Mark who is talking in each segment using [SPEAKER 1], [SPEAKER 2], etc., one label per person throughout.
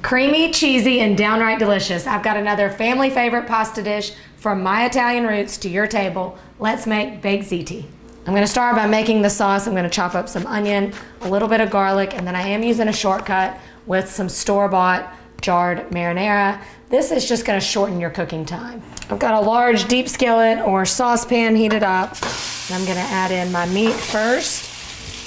[SPEAKER 1] Creamy, cheesy, and downright delicious. I've got another family favorite pasta dish from my Italian roots to your table. Let's make baked ziti. I'm gonna start by making the sauce. I'm gonna chop up some onion, a little bit of garlic, and then I am using a shortcut with some store-bought jarred marinara. This is just gonna shorten your cooking time. I've got a large deep skillet or saucepan heated up. And I'm gonna add in my meat first.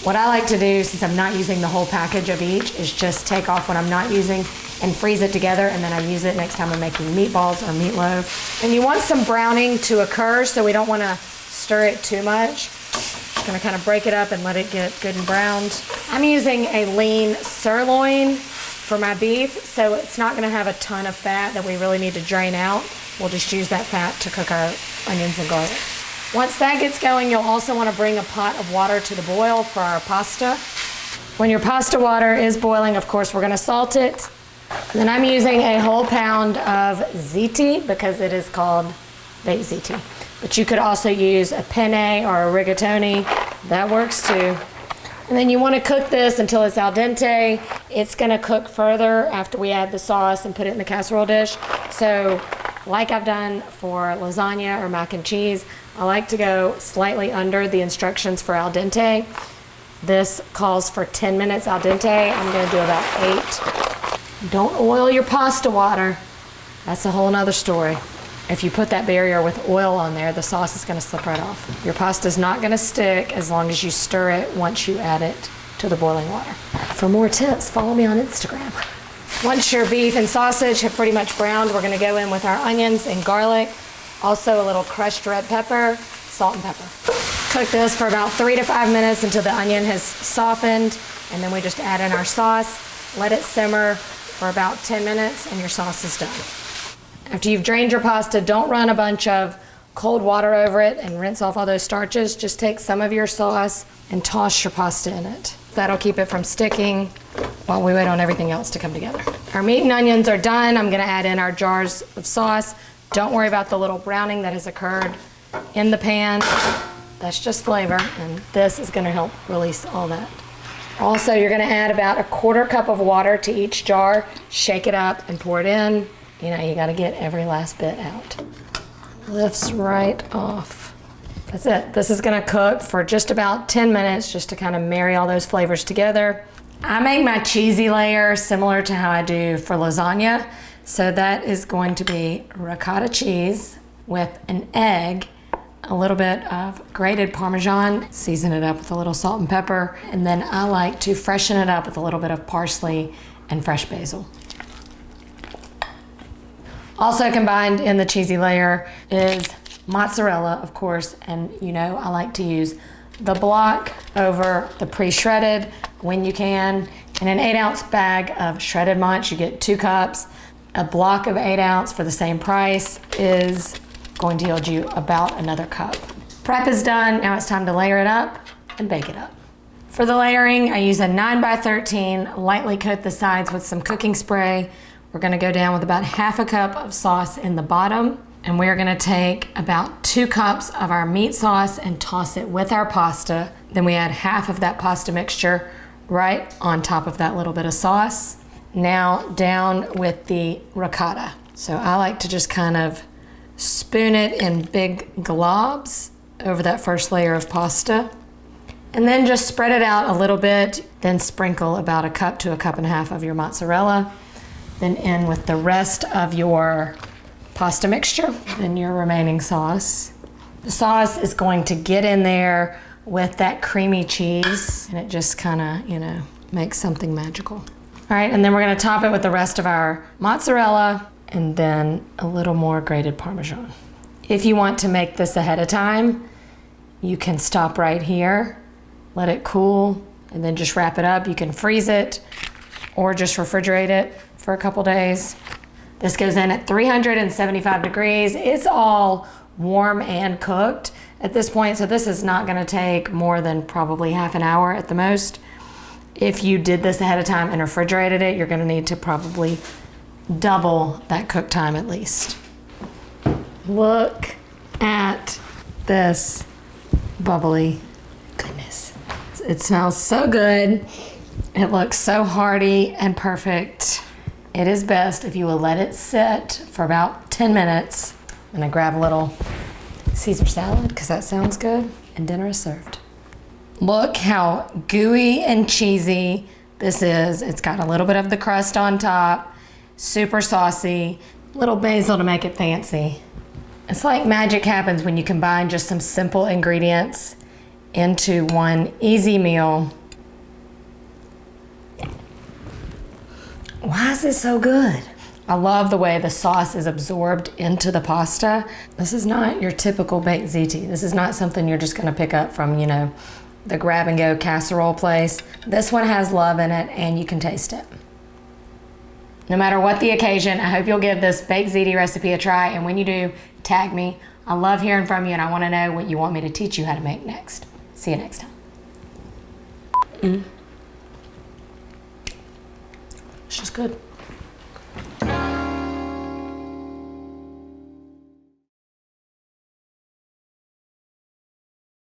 [SPEAKER 1] What I like to do, since I'm not using the whole package of each, is just take off what I'm not using and freeze it together, and then I use it next time I'm making meatballs or meatloaf. And you want some browning to occur, so we don't want to stir it too much. I'm gonna kind of break it up and let it get good and browned. I'm using a lean sirloin for my beef, so it's not gonna have a ton of fat that we really need to drain out. We'll just use that fat to cook our onions and garlic. Once that gets going, you'll also want to bring a pot of water to the boil for our pasta. When your pasta water is boiling, of course, we're going to salt it. And then I'm using a whole pound of ziti because it is called baked ziti. But you could also use a penne or a rigatoni. That works too. And then you want to cook this until it's al dente. It's going to cook further after we add the sauce and put it in the casserole dish. So, like I've done for lasagna or mac and cheese, I like to go slightly under the instructions for al dente. This calls for 10 minutes al dente. I'm going to do about 8. Don't oil your pasta water. That's a whole nother story. If you put that barrier with oil on there, the sauce is going to slip right off. Your pasta is not going to stick as long as you stir it once you add it to the boiling water. For more tips, follow me on Instagram. Once your beef and sausage have pretty much browned, we're going to go in with our onions and garlic, also a little crushed red pepper, salt and pepper. Cook this for about 3 to 5 minutes until the onion has softened, and then we just add in our sauce, let it simmer for about 10 minutes, and your sauce is done. After you've drained your pasta, don't run a bunch of cold water over it and rinse off all those starches. Just take some of your sauce and toss your pasta in it. That'll keep it from sticking while we wait on everything else to come together. Our meat and onions are done. I'm gonna add in our jars of sauce. Don't worry about the little browning that has occurred in the pan. That's just flavor, and this is gonna help release all that. Also, you're gonna add about a 1/4 cup of water to each jar, shake it up and pour it in. You know, you gotta get every last bit out. Lifts right off. That's it. This is gonna cook for just about 10 minutes just to kind of marry all those flavors together. I make my cheesy layer similar to how I do for lasagna. So that is going to be ricotta cheese with an egg, a little bit of grated Parmesan, season it up with a little salt and pepper, and then I like to freshen it up with a little bit of parsley and fresh basil. Also combined in the cheesy layer is mozzarella, of course, and you know I like to use the block over the pre-shredded when you can. In an 8-ounce bag of shredded mozz, you get 2 cups. A block of 8-ounce for the same price is going to yield you about another cup. Prep is done. Now it's time to layer it up and bake it up. For the layering, I use a 9x13, lightly coat the sides with some cooking spray. We're gonna go down with about 1/2 cup of sauce in the bottom, and we're gonna take about 2 cups of our meat sauce and toss it with our pasta. Then we add 1/2 of that pasta mixture right on top of that little bit of sauce. Now down with the ricotta. So I like to just kind of spoon it in big globs over that first layer of pasta. And then just spread it out a little bit, then sprinkle about 1 cup to 1.5 cups of your mozzarella. Then in with the rest of your pasta mixture, then your remaining sauce. The sauce is going to get in there with that creamy cheese, and it just kind of, you know, makes something magical. All right, and then we're gonna top it with the rest of our mozzarella and then a little more grated Parmesan. If you want to make this ahead of time, you can stop right here, let it cool, and then just wrap it up. You can freeze it or just refrigerate it for a couple days. This goes in at 375 degrees. It's all warm and cooked at this point, so this is not gonna take more than probably half an hour at the most. If you did this ahead of time and refrigerated it, you're gonna need to probably double that cook time at least. Look at this bubbly goodness. It smells so good. It looks so hearty and perfect. It is best if you will let it sit for about 10 minutes. I'm gonna grab a little Caesar salad because that sounds good, and dinner is served. Look how gooey and cheesy this is. It's got a little bit of the crust on top, super saucy, little basil to make it fancy. It's like magic happens when you combine just some simple ingredients into one easy meal. Why is this so good? I love the way the sauce is absorbed into the pasta. This is not your typical baked ziti. This is not something you're just gonna pick up from, the grab and go casserole place. This one has love in it and you can taste it. No matter what the occasion, I hope you'll give this baked ziti recipe a try, and when you do, tag me. I love hearing from you and I wanna know what you want me to teach you how to make next. See you next time. It's just good.